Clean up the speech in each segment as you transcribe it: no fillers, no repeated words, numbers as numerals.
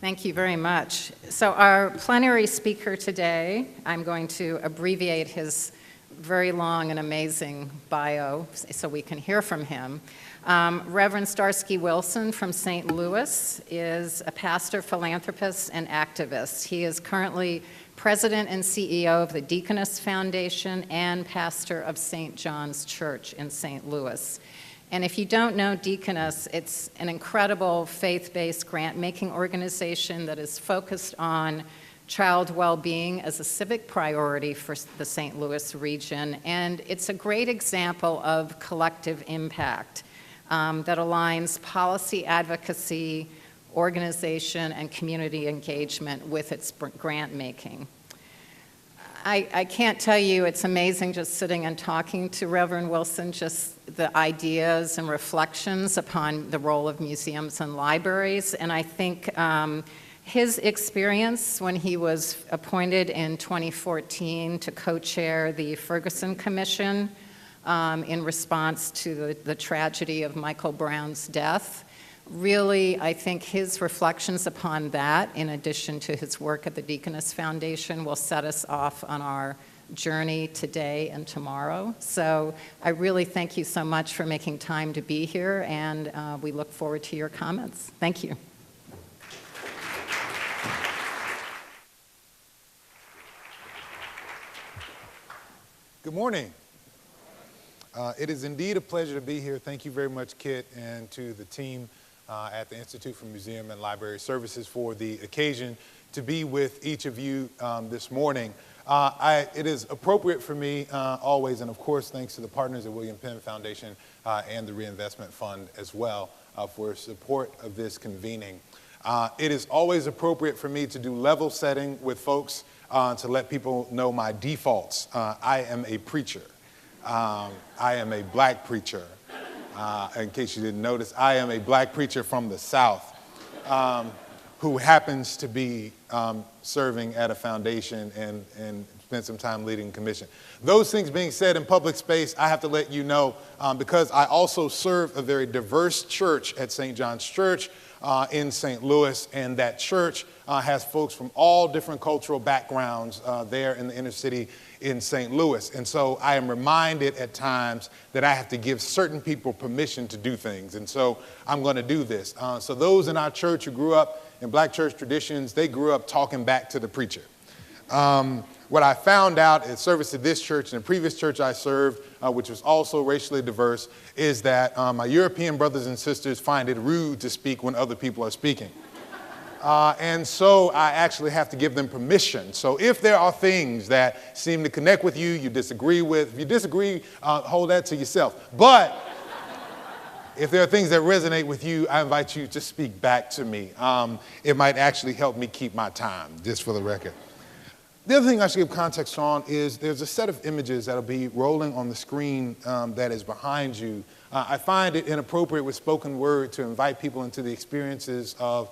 Thank you very much. So our plenary speaker today, I'm going to abbreviate his very long and amazing bio so we can hear from him. Reverend Starsky Wilson from St. Louis is a pastor, philanthropist, and activist. He is currently president and CEO of the Deaconess Foundation and pastor of St. John's Church in St. Louis. And if you don't know Deaconess, it's an incredible faith-based grant-making organization that is focused on child well-being as a civic priority for the St. Louis region. And it's a great example of collective impact that aligns policy advocacy, organization, and community engagement with its grant-making. I can't tell you, it's amazing just sitting and talking to Reverend Wilson, just the ideas and reflections upon the role of museums and libraries. And I think his experience when he was appointed in 2014 to co-chair the Ferguson Commission in response to the tragedy of Michael Brown's death, really, I think his reflections upon that, in addition to his work at the Deaconess Foundation, will set us off on our journey today and tomorrow. So I really thank you so much for making time to be here, and we look forward to your comments. Thank you. Good morning. It is indeed a pleasure to be here. Thank you very much, Kit, and to the team at the Institute for Museum and Library Services for the occasion to be with each of you this morning. It is appropriate for me always, and of course thanks to the partners at William Penn Foundation and the Reinvestment Fund as well for support of this convening. It is always appropriate for me to do level setting with folks to let people know my defaults. I am a preacher. I am a black preacher. In case you didn't notice, I am a black preacher from the South who happens to be serving at a foundation and spent some time leading commission. Those things being said in public space, I have to let you know, because I also serve a very diverse church at St. John's Church in St. Louis, and that church has folks from all different cultural backgrounds there in the inner city in St. Louis. And so I am reminded at times that I have to give certain people permission to do things. And so I'm going to do this. So those in our church who grew up in black church traditions, they grew up talking back to the preacher. What I found out at service to this church and the previous church I served, which was also racially diverse, is that my European brothers and sisters find it rude to speak when other people are speaking. And so I actually have to give them permission. So if there are things that seem to connect with you, you disagree with, if you disagree, hold that to yourself. But if there are things that resonate with you, I invite you to speak back to me. It might actually help me keep my time, just for the record. The other thing I should give context on is there's a set of images that'll be rolling on the screen that is behind you. I find it inappropriate with spoken word to invite people into the experiences of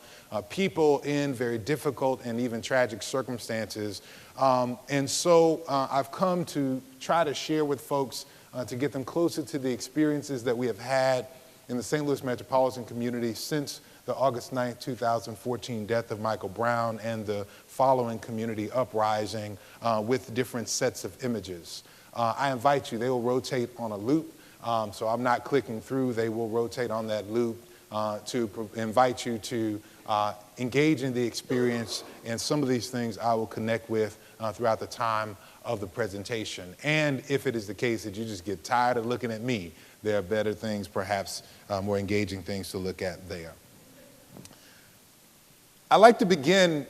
people in very difficult and even tragic circumstances. And so I've come to try to share with folks to get them closer to the experiences that we have had in the St. Louis metropolitan community since the August 9th, 2014 death of Michael Brown and the following community uprising with different sets of images. I invite you, they will rotate on a loop, so I'm not clicking through, they will rotate on that loop to invite you to engage in the experience, and some of these things I will connect with throughout the time of the presentation. And if it is the case that you just get tired of looking at me, there are better things, perhaps more engaging things to look at there. I'd like to begin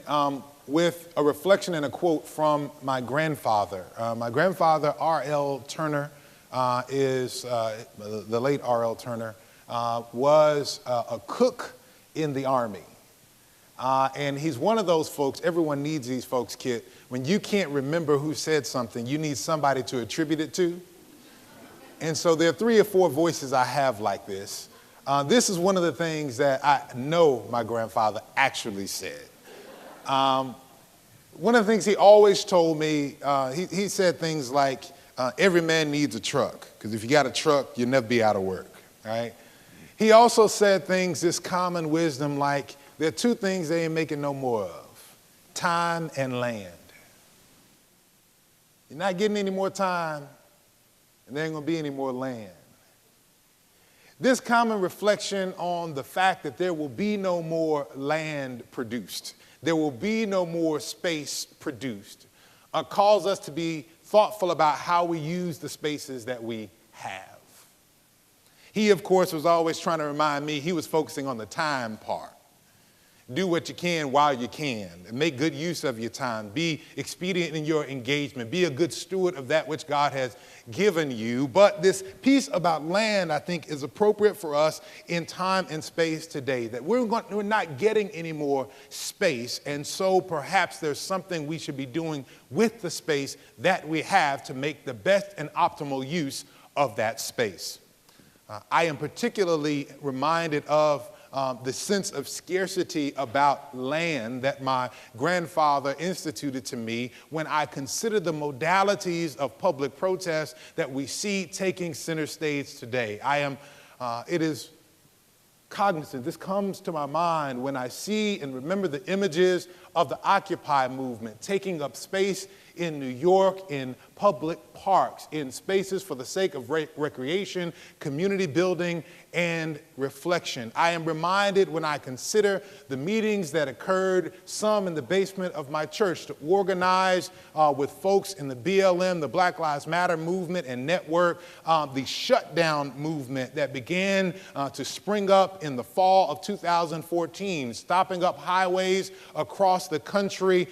with a reflection and a quote from my grandfather. My grandfather, R.L. Turner, the late R.L. Turner, was a cook in the Army. And he's one of those folks, everyone needs these folks, Kit. When you can't remember who said something, you need somebody to attribute it to. And so there are 3 or 4 voices I have like this. This is one of the things that I know my grandfather actually said. One of the things he always told me, he said things like, every man needs a truck, because if you got a truck, you'll never be out of work, right? He also said things, this common wisdom like, There are two things they ain't making no more of: time and land. You're not getting any more time, and there ain't going to be any more land. This common reflection on the fact that there will be no more land produced, there will be no more space produced, calls us to be thoughtful about how we use the spaces that we have. He, of course, was always trying to remind me he was focusing on the time part. Do what you can while you can. Make good use of your time. Be expedient in your engagement. Be a good steward of that which God has given you. But this piece about land, I think, is appropriate for us in time and space today, that we're not getting any more space. And so perhaps there's something we should be doing with the space that we have to make the best and optimal use of that space. I am particularly reminded of the sense of scarcity about land that my grandfather instituted to me when I consider the modalities of public protest that we see taking center stage today. It is cognizant. This comes to my mind when I see and remember the images of the Occupy movement taking up space in New York, in public parks, in spaces for the sake of recreation, community building, and reflection. I am reminded when I consider the meetings that occurred, some in the basement of my church, to organize with folks in the BLM, the Black Lives Matter movement and network, the shutdown movement that began to spring up in the fall of 2014, stopping up highways across the country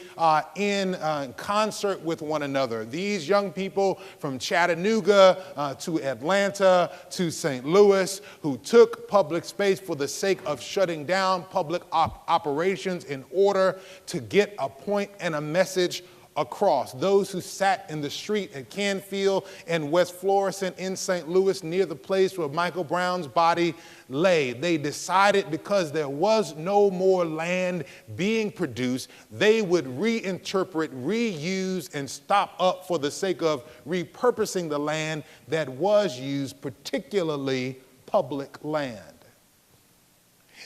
in concert with one another. These young people from Chattanooga to Atlanta to St. Louis who took public space for the sake of shutting down public operations in order to get a point and a message across. Those who sat in the street at Canfield and West Florissant in St. Louis near the place where Michael Brown's body lay. They decided because there was no more land being produced, they would reinterpret, reuse, and stop up for the sake of repurposing the land that was used, particularly public land.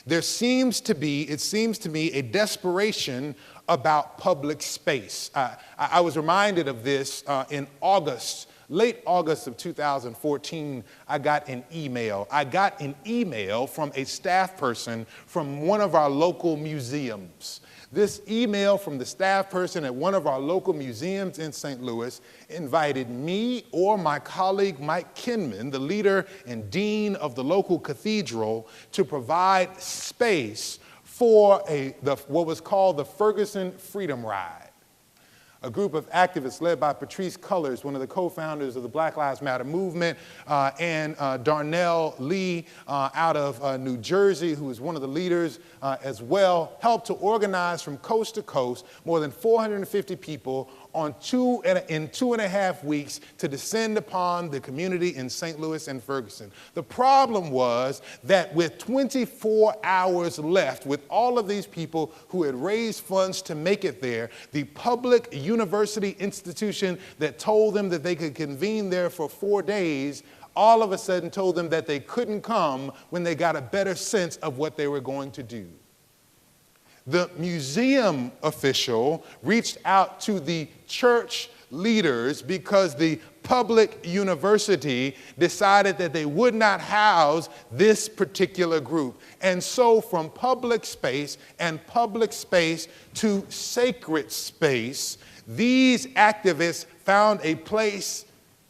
It seems to me, a desperation about public space. I was reminded of this in August, late August of 2014. I got an email. From a staff person from one of our local museums. This email from the staff person at one of our local museums in St. Louis invited me or my colleague Mike Kinman, the leader and dean of the local cathedral, to provide space for what was called the Ferguson Freedom Ride. A group of activists led by Patrice Cullors, one of the co-founders of the Black Lives Matter movement, and Darnell Lee out of New Jersey, who is one of the leaders as well, helped to organize from coast to coast more than 450 people in 2.5 weeks to descend upon the community in St. Louis and Ferguson. The problem was that with 24 hours left, with all of these people who had raised funds to make it there, the public university institution that told them that they could convene there for 4 days all of a sudden told them that they couldn't come when they got a better sense of what they were going to do. The museum official reached out to the church leaders because the public university decided that they would not house this particular group. And so from public space to sacred space, these activists found a place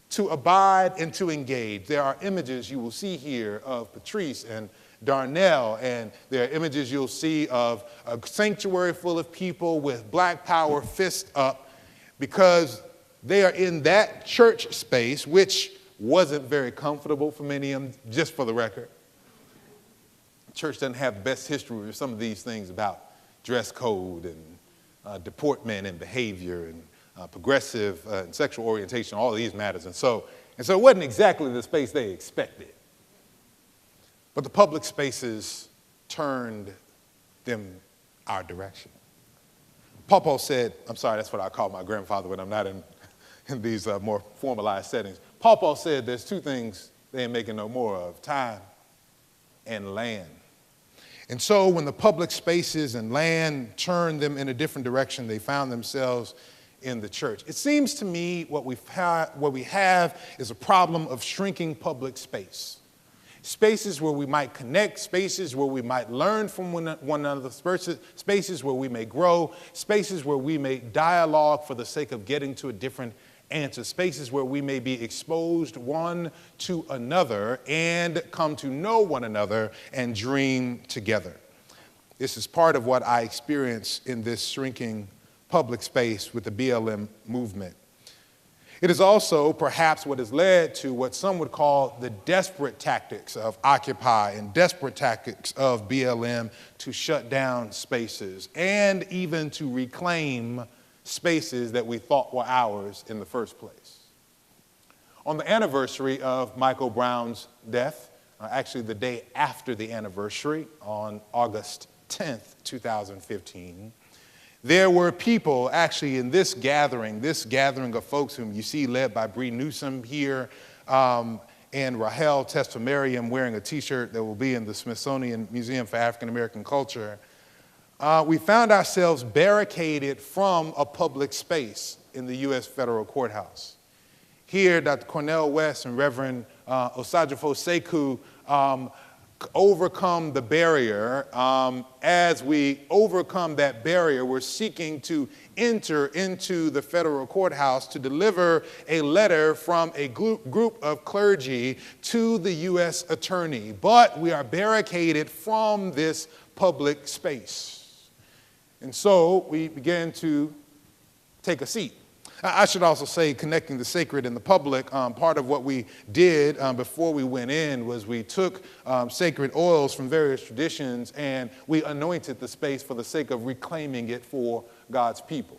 to abide and to engage. There are images you will see here of Patrice and Darnell, and there are images you'll see of a sanctuary full of people with Black Power fist up because they are in that church space, which wasn't very comfortable for many of them, just for the record. Church doesn't have the best history with some of these things about dress code and deportment and behavior and progressive and sexual orientation, all of these matters. And so it wasn't exactly the space they expected. But the public spaces turned them our direction. Pawpaw said, I'm sorry, that's what I call my grandfather when I'm not in these more formalized settings. Pawpaw said there's two things they ain't making no more of: time and land. And so when the public spaces and land turned them in a different direction, they found themselves in the church. It seems to me what we have is a problem of shrinking public space. Spaces where we might connect, spaces where we might learn from one another, spaces where we may grow, spaces where we may dialogue for the sake of getting to a different answer, spaces where we may be exposed one to another and come to know one another and dream together. This is part of what I experience in this shrinking public space with the BLM movement. It is also perhaps what has led to what some would call the desperate tactics of Occupy and desperate tactics of BLM to shut down spaces and even to reclaim spaces that we thought were ours in the first place. On the anniversary of Michael Brown's death, actually the day after the anniversary, on August 10th, 2015, there were people actually in this gathering of folks whom you see led by Bree Newsom here, and Rahel Testamariam wearing a t-shirt that will be in the Smithsonian Museum for African American Culture. We found ourselves barricaded from a public space in the U.S. federal courthouse. Here, Dr. Cornel West and Reverend Osajifo Sekou overcome the barrier. As we overcome that barrier, we're seeking to enter into the federal courthouse to deliver a letter from a group of clergy to the U.S. attorney. But we are barricaded from this public space. And so we began to take a seat. I should also say, connecting the sacred and the public, part of what we did before we went in was we took sacred oils from various traditions and we anointed the space for the sake of reclaiming it for God's people.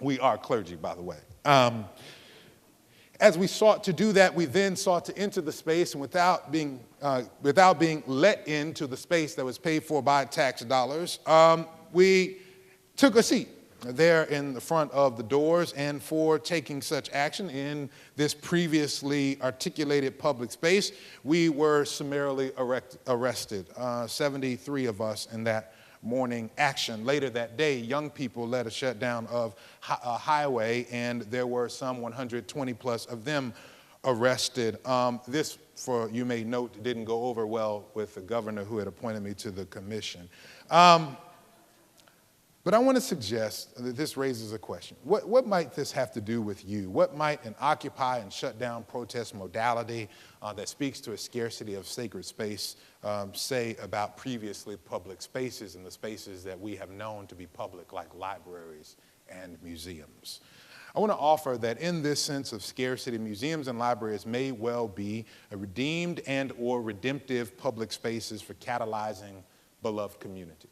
We are clergy, by the way. As we sought to do that, we then sought to enter the space, and without being let into the space that was paid for by tax dollars, we took a seat there in the front of the doors. And for taking such action in this previously articulated public space, we were summarily arrested, 73 of us in that morning action. Later that day, young people led a shutdown of a highway, and there were some 120 plus of them arrested. This, for you may note, didn't go over well with the governor who had appointed me to the commission. But I want to suggest that this raises a question. What might this have to do with you? What might an occupy and shut down protest modality that speaks to a scarcity of sacred space say about previously public spaces and the spaces that we have known to be public, like libraries and museums? I want to offer that in this sense of scarcity, museums and libraries may well be a redeemed and or redemptive public spaces for catalyzing beloved community.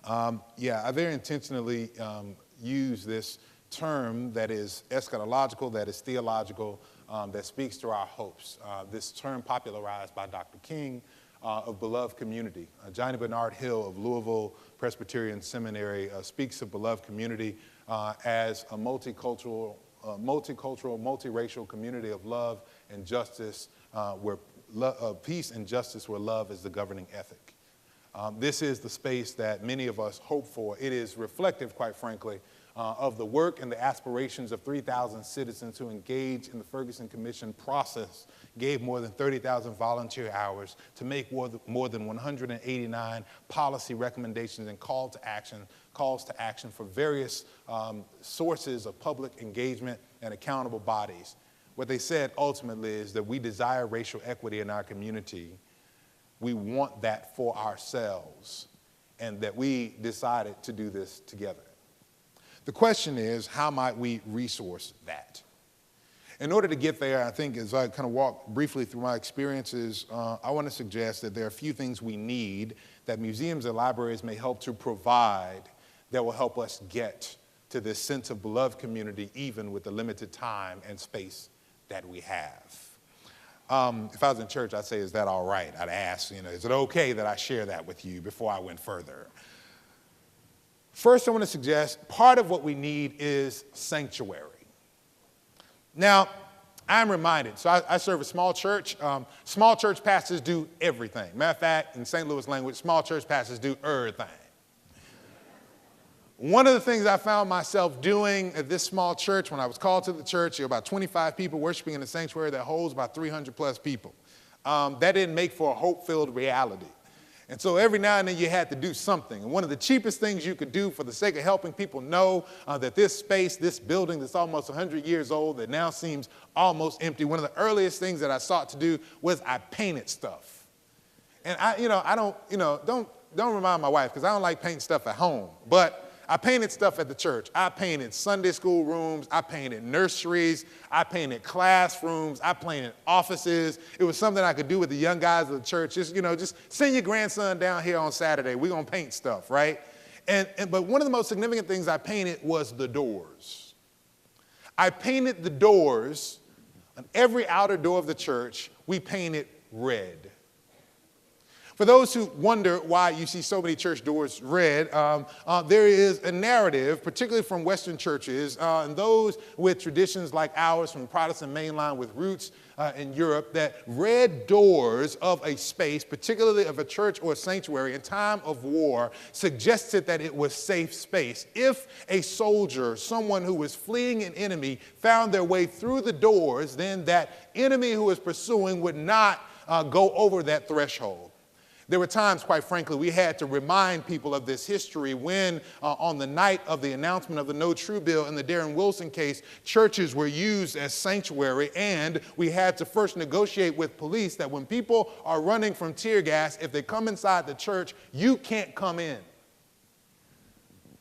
I very intentionally use this term that is eschatological, that is theological, that speaks to our hopes. This term popularized by Dr. King of beloved community. Johnny Bernard Hill of Louisville Presbyterian Seminary speaks of beloved community as a multicultural, multiracial community of love and justice, where peace and justice, where love is the governing ethic. This is the space that many of us hope for. It is reflective, quite frankly, of the work and the aspirations of 3,000 citizens who engaged in the Ferguson Commission process, gave more than 30,000 volunteer hours to make more than 189 policy recommendations and calls to action for various sources of public engagement and accountable bodies. What they said ultimately is that we desire racial equity in our community. We want that for ourselves, and that we decided to do this together. The question is, how might we resource that? In order to get there, I think as I kind of walk briefly through my experiences, I want to suggest that there are a few things we need that museums and libraries may help to provide that will help us get to this sense of beloved community, even with the limited time and space that we have. If I was in church, I'd say, is that all right? I'd ask, is it okay that I share that with you before I went further? First, I want to suggest part of what we need is sanctuary. Now, I'm reminded. So I serve a small church. Small church pastors do everything. Matter of fact, in St. Louis language, small church pastors do everything. One of the things I found myself doing at this small church, when I was called to the church, there were about 25 people worshiping in a sanctuary that holds about 300 plus people. That didn't make for a hope-filled reality. And so every now and then you had to do something. And one of the cheapest things you could do for the sake of helping people know that this space, this building that's almost 100 years old, that now seems almost empty, one of the earliest things that I sought to do was I painted stuff. And don't remind my wife, because I don't like painting stuff at home. But I painted stuff at the church. I painted Sunday school rooms. I painted nurseries. I painted classrooms. I painted offices. It was something I could do with the young guys of the church. Just send your grandson down here on Saturday. We're going to paint stuff, right? But one of the most significant things I painted was the doors. I painted the doors on every outer door of the church. We painted red. For those who wonder why you see so many church doors red, there is a narrative, particularly from Western churches, and those with traditions like ours from the Protestant mainline with roots in Europe, that red doors of a space, particularly of a church or a sanctuary in time of war, suggested that it was safe space. If a soldier, someone who was fleeing an enemy, found their way through the doors, then that enemy who was pursuing would not go over that threshold. There were times, quite frankly, we had to remind people of this history when, on the night of the announcement of the No True Bill in the Darren Wilson case, churches were used as sanctuary, and we had to first negotiate with police that when people are running from tear gas, if they come inside the church, you can't come in.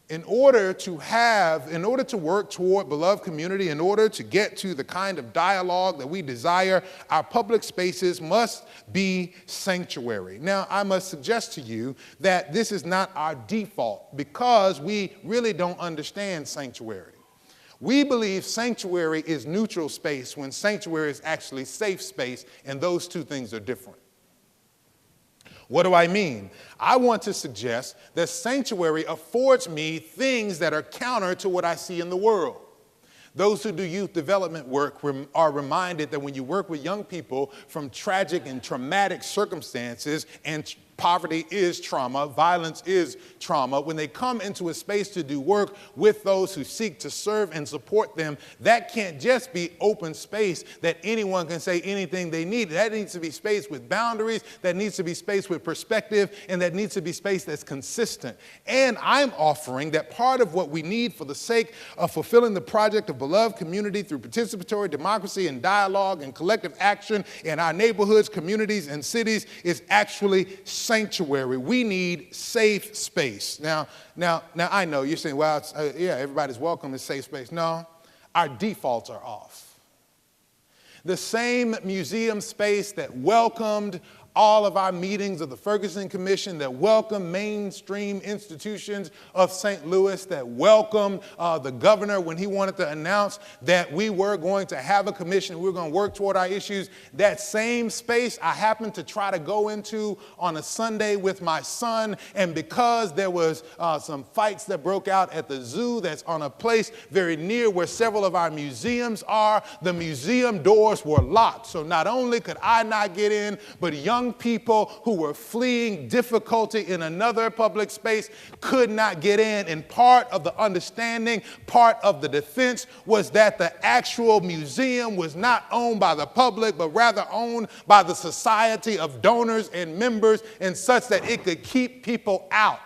In order to work toward beloved community, in order to get to the kind of dialogue that we desire, our public spaces must be sanctuary. Now, I must suggest to you that this is not our default because we really don't understand sanctuary. We believe sanctuary is neutral space when sanctuary is actually safe space, and those two things are different. What do I mean? I want to suggest that sanctuary affords me things that are counter to what I see in the world. Those who do youth development work are reminded that when you work with young people from tragic and traumatic circumstances, and poverty is trauma, violence is trauma, when they come into a space to do work with those who seek to serve and support them, that can't just be open space that anyone can say anything they need. That needs to be space with boundaries, that needs to be space with perspective, and that needs to be space that's consistent. And I'm offering that part of what we need for the sake of fulfilling the project of beloved community through participatory democracy and dialogue and collective action in our neighborhoods, communities, and cities is actually sanctuary. We need safe space. Now I know you're saying, well, everybody's welcome in safe space. No, our defaults are off. The same museum space that welcomed all of our meetings of the Ferguson Commission, that welcomed mainstream institutions of St. Louis, that welcomed the governor when he wanted to announce that we were going to have a commission, we were going to work toward our issues. That same space I happened to try to go into on a Sunday with my son, and because there was some fights that broke out at the zoo that's on a place very near where several of our museums are, the museum doors were locked. So not only could I not get in, but young people who were fleeing difficulty in another public space could not get in. And part of the understanding, part of the defense was that the actual museum was not owned by the public, but rather owned by the society of donors and members, and such that it could keep people out.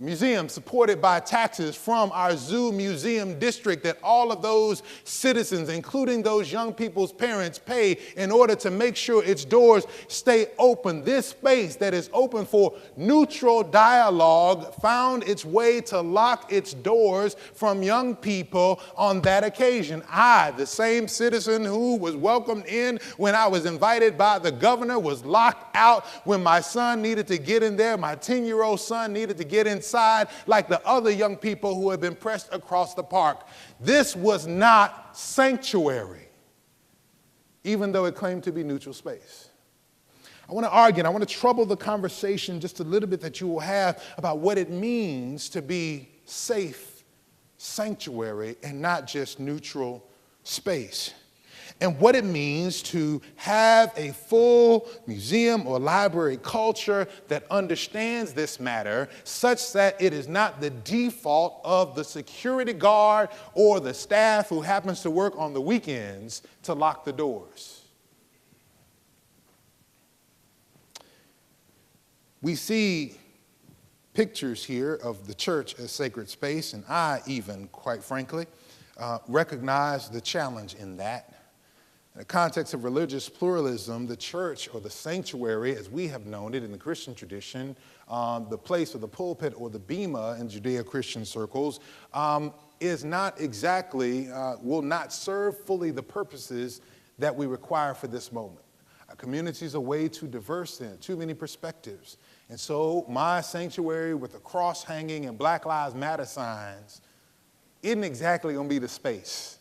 Museum supported by taxes from our zoo museum district that all of those citizens, including those young people's parents, pay in order to make sure its doors stay open. This space that is open for neutral dialogue found its way to lock its doors from young people on that occasion. I, the same citizen who was welcomed in when I was invited by the governor, was locked out when my son needed to get in there. My 10-year-old son needed to get inside like the other young people who had been pressed across the park. This was not sanctuary, even though it claimed to be neutral space. I want to argue, and I want to trouble the conversation just a little bit that you will have about what it means to be safe sanctuary and not just neutral space. and what it means to have a full museum or library culture that understands this matter such that it is not the default of the security guard or the staff who happens to work on the weekends to lock the doors. We see pictures here of the church as sacred space, and I even, quite frankly, recognize the challenge in that. In the context of religious pluralism, the church, or the sanctuary, as we have known it in the Christian tradition, the place of the pulpit or the bema in Judeo-Christian circles, is not exactly, will not serve fully the purposes that we require for this moment. Our communities are way too diverse and too many perspectives. And so my sanctuary with the cross hanging and Black Lives Matter signs isn't exactly going to be the space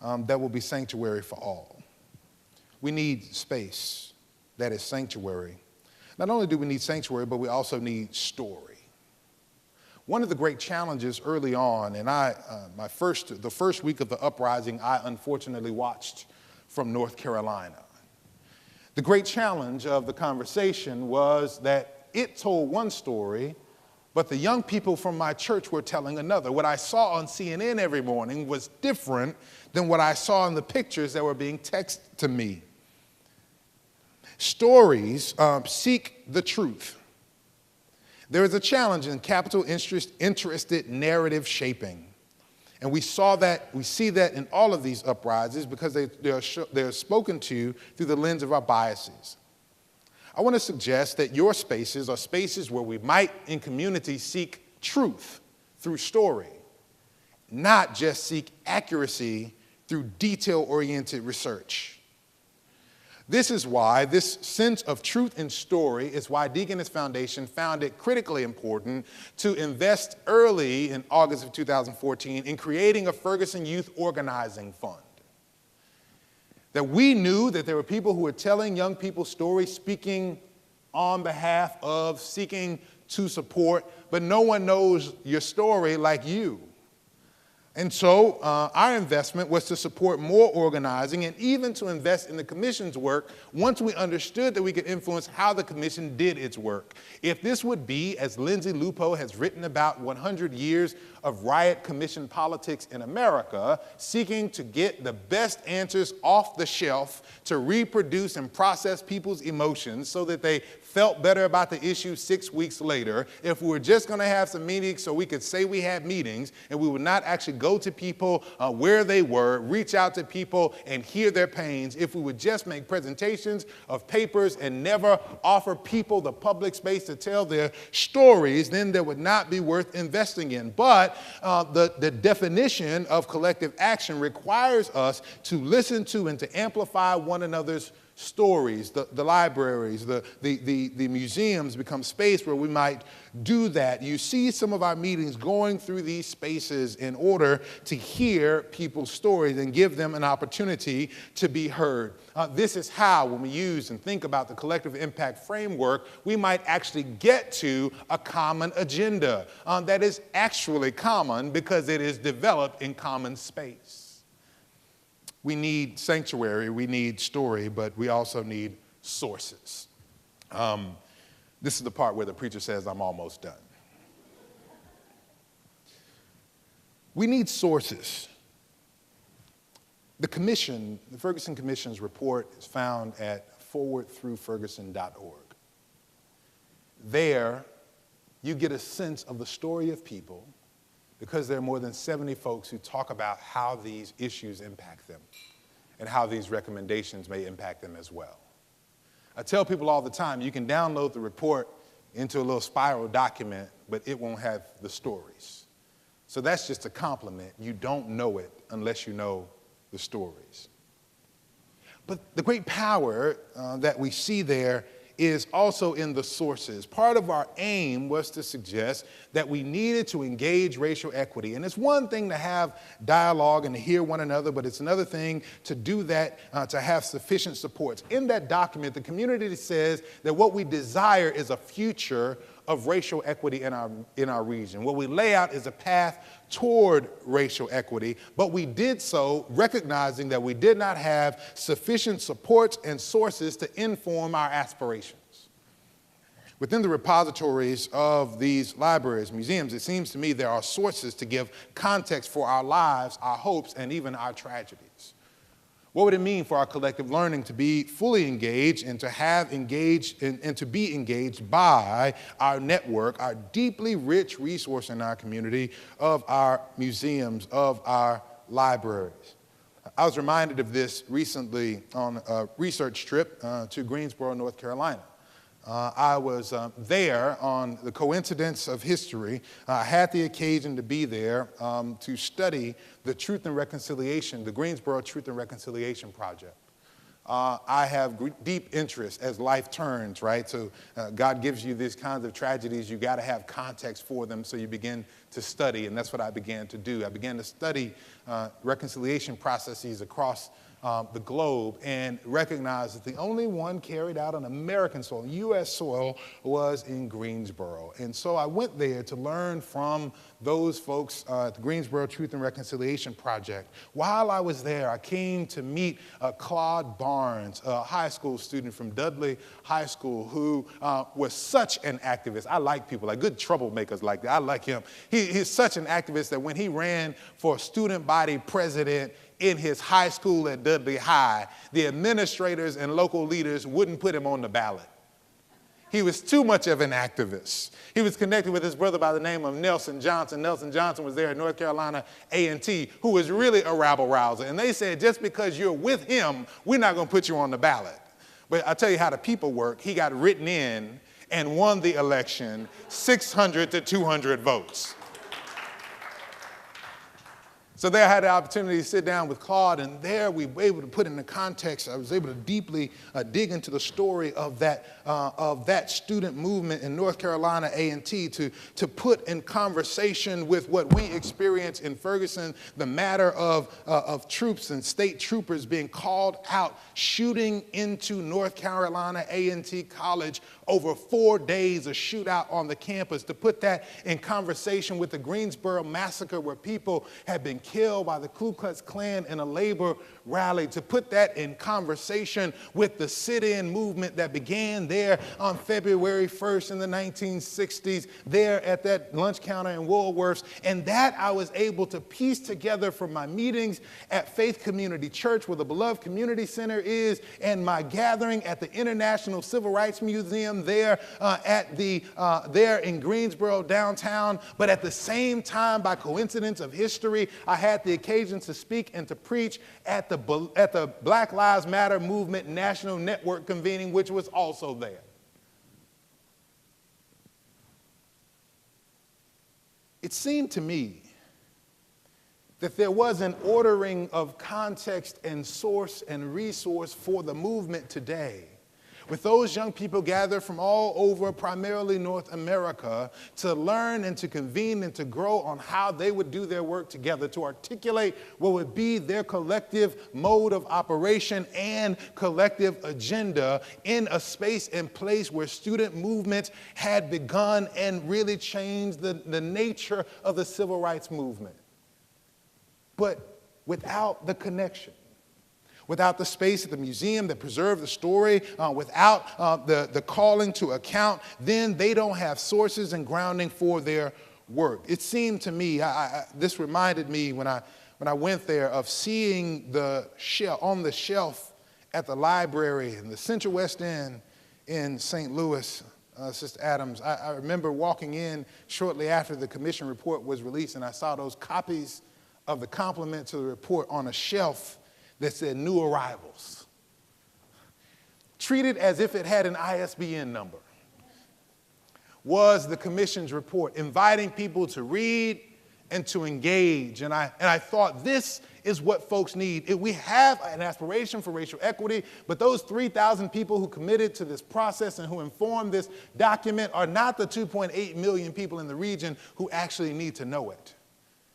that will be sanctuary for all. We need space that is sanctuary. Not only do we need sanctuary, but we also need story. One of the great challenges early on, and the first week of the uprising, I unfortunately watched from North Carolina. The great challenge of the conversation was that it told one story, but the young people from my church were telling another. What I saw on CNN every morning was different than what I saw in the pictures that were being texted to me. Stories seek the truth. There is a challenge in capital interested narrative shaping. And we see that in all of these uprisings because they're spoken to through the lens of our biases. I want to suggest that your spaces are spaces where we might, in community, seek truth through story, not just seek accuracy through detail-oriented research. This is why this sense of truth and story is why Deaconess Foundation found it critically important to invest early in August of 2014 in creating a Ferguson Youth Organizing Fund. That we knew that there were people who were telling young people stories, speaking on behalf of, seeking to support, but no one knows your story like you. And so our investment was to support more organizing and even to invest in the commission's work once we understood that we could influence how the commission did its work. If this would be, as Lindsay Lupo has written about 100 years of riot commission politics in America, seeking to get the best answers off the shelf to reproduce and process people's emotions so that they felt better about the issue 6 weeks later, if we were just going to have some meetings so we could say we had meetings and we would not actually go to people where they were, reach out to people and hear their pains, if we would just make presentations of papers and never offer people the public space to tell their stories, then there would not be worth investing in. But the definition of collective action requires us to listen to and to amplify one another's stories. The libraries, the museums become space where we might do that. You see some of our meetings going through these spaces in order to hear people's stories and give them an opportunity to be heard. This is how, when we use and think about the collective impact framework, we might actually get to a common agenda that is actually common because it is developed in common space. We need sanctuary, we need story, but we also need sources. This is the part where the preacher says, I'm almost done. We need sources. The commission, the Ferguson Commission's report is found at forwardthroughferguson.org. There, you get a sense of the story of people because there are more than 70 folks who talk about how these issues impact them and how these recommendations may impact them as well. I tell people all the time, you can download the report into a little spiral document, but it won't have the stories. So that's just a compliment. You don't know it unless you know the stories. But the great power that we see there is also in the sources. Part of our aim was to suggest that we needed to engage racial equity. And it's one thing to have dialogue and to hear one another, but it's another thing to do that, to have sufficient supports. In that document, the community says that what we desire is a future of racial equity in our region. What we lay out is a path toward racial equity, but we did so recognizing that we did not have sufficient supports and sources to inform our aspirations. Within the repositories of these libraries, museums, it seems to me there are sources to give context for our lives, our hopes, and even our tragedies. What would it mean for our collective learning to be fully engaged and to have engaged and to be engaged by our network, our deeply rich resource in our community of our museums, of our libraries? I was reminded of this recently on a research trip to Greensboro, North Carolina. I was there on the coincidence of history. I had the occasion to be there to study the Truth and Reconciliation, the Greensboro Truth and Reconciliation Project. I have deep interest as life turns, right? So God gives you these kinds of tragedies. You got to have context for them, so you begin to study, and that's what I began to do. I began to study reconciliation processes across the globe and recognize that the only one carried out on American soil, U.S. soil, was in Greensboro. And so I went there to learn from those folks at the Greensboro Truth and Reconciliation Project. While I was there, I came to meet Claude Barnes, a high school student from Dudley High School who was such an activist. I like people, like good troublemakers like that. I like him. He's such an activist that when he ran for student body president in his high school at Dudley High, the administrators and local leaders wouldn't put him on the ballot. He was too much of an activist. He was connected with his brother by the name of Nelson Johnson. Nelson Johnson was there at North Carolina A&T, who was really a rabble-rouser. And they said, just because you're with him, we're not going to put you on the ballot. But I'll tell you how the people work. He got written in and won the election 600 to 200 votes. So there I had the opportunity to sit down with Claude, and there we were able to put in the context. I was able to deeply dig into the story of that student movement in North Carolina A&T to put in conversation with what we experience in Ferguson, the matter of troops and state troopers being called out, shooting into North Carolina A&T College over 4 days, a shootout on the campus, to put that in conversation with the Greensboro massacre where people had been killed by the Ku Klux Klan in a labor rally, to put that in conversation with the sit-in movement that began there on February 1st in the 1960s, there at that lunch counter in Woolworths. And that I was able to piece together from my meetings at Faith Community Church, where the beloved community center is, and my gathering at the International Civil Rights Museum there there in Greensboro downtown. But at the same time, by coincidence of history, I had the occasion to speak and to preach at the Black Lives Matter movement national network convening, which was also there. It seemed to me that there was an ordering of context and source and resource for the movement today, with those young people gathered from all over, primarily North America, to learn and to convene and to grow on how they would do their work together, to articulate what would be their collective mode of operation and collective agenda in a space and place where student movements had begun and really changed the nature of the civil rights movement. But without the connection, without the space at the museum that preserved the story, without the calling to account, then they don't have sources and grounding for their work. It seemed to me, this reminded me when I went there of seeing on the shelf at the library in the Central West End in St. Louis, Sister Adams. I remember walking in shortly after the commission report was released, and I saw those copies of the complement to the report on a shelf that said new arrivals, treated as if it had an ISBN number, was the commission's report, inviting people to read and to engage. And I thought, this is what folks need. We have an aspiration for racial equity, but those 3,000 people who committed to this process and who informed this document are not the 2.8 million people in the region who actually need to know it.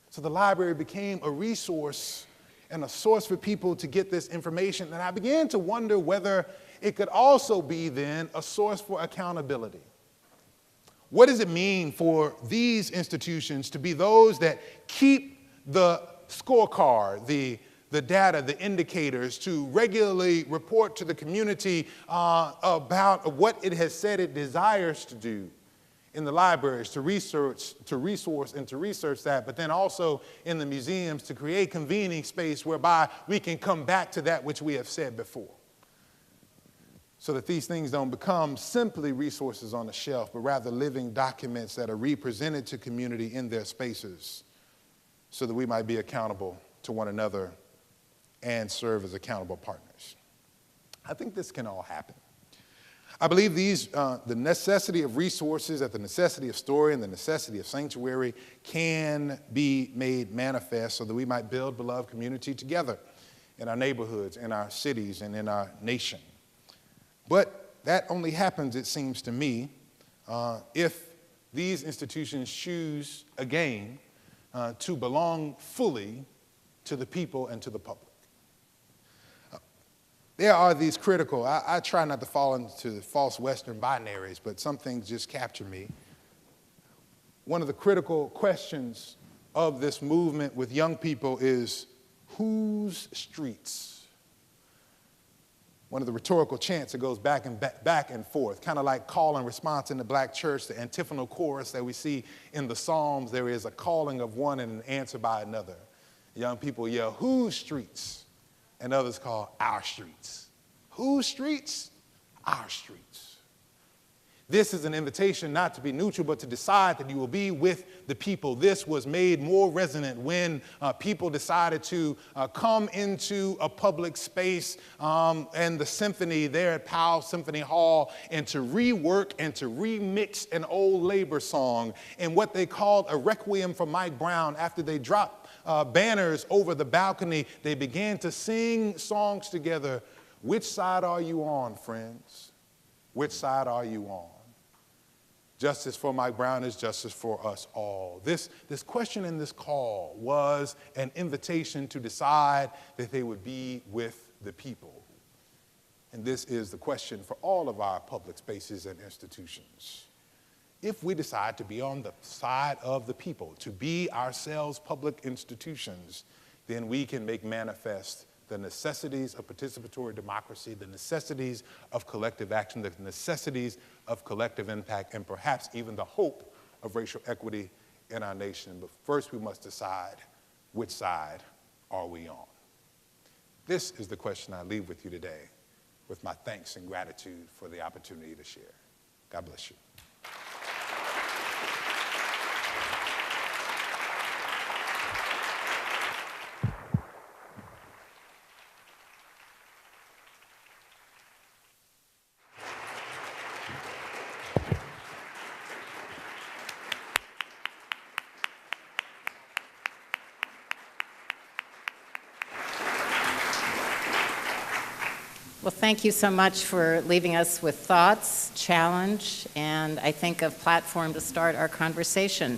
So the library became a resource and a source for people to get this information. And I began to wonder whether it could also be then a source for accountability. What does it mean for these institutions to be those that keep the scorecard, the data, the indicators, to regularly report to the community about what it has said it desires to do in the libraries, to resource and to research that, but then also in the museums to create convening space whereby we can come back to that which we have said before, so that these things don't become simply resources on the shelf, but rather living documents that are represented to community in their spaces, so that we might be accountable to one another and serve as accountable partners. I think this can all happen. I believe the necessity of resources, the necessity of story, and the necessity of sanctuary can be made manifest so that we might build beloved community together in our neighborhoods, in our cities, and in our nation. But that only happens, it seems to me, if these institutions choose again to belong fully to the people and to the public. There are these critical, I try not to fall into false Western binaries, but some things just capture me. One of the critical questions of this movement with young people is, whose streets? One of the rhetorical chants that goes back and forth, kind of like call and response in the black church, the antiphonal chorus that we see in the Psalms. There is a calling of one and an answer by another. Young people yell, whose streets? And others call our streets. Whose streets? Our streets. This is an invitation not to be neutral, but to decide that you will be with the people. This was made more resonant when people decided to come into a public space and the symphony there at Powell Symphony Hall, and to rework and to remix an old labor song in what they called a requiem for Mike Brown. After they dropped banners over the balcony, they began to sing songs together. Which side are you on, friends? Which side are you on? Justice for Mike Brown is justice for us all. This question and this call was an invitation to decide that they would be with the people. And this is the question for all of our public spaces and institutions. If we decide to be on the side of the people, to be ourselves public institutions, then we can make manifest the necessities of participatory democracy, the necessities of collective action, the necessities of collective impact, and perhaps even the hope of racial equity in our nation. But first we must decide, which side are we on? This is the question I leave with you today, with my thanks and gratitude for the opportunity to share. God bless you. Well, thank you so much for leaving us with thoughts, challenge, and I think a platform to start our conversation.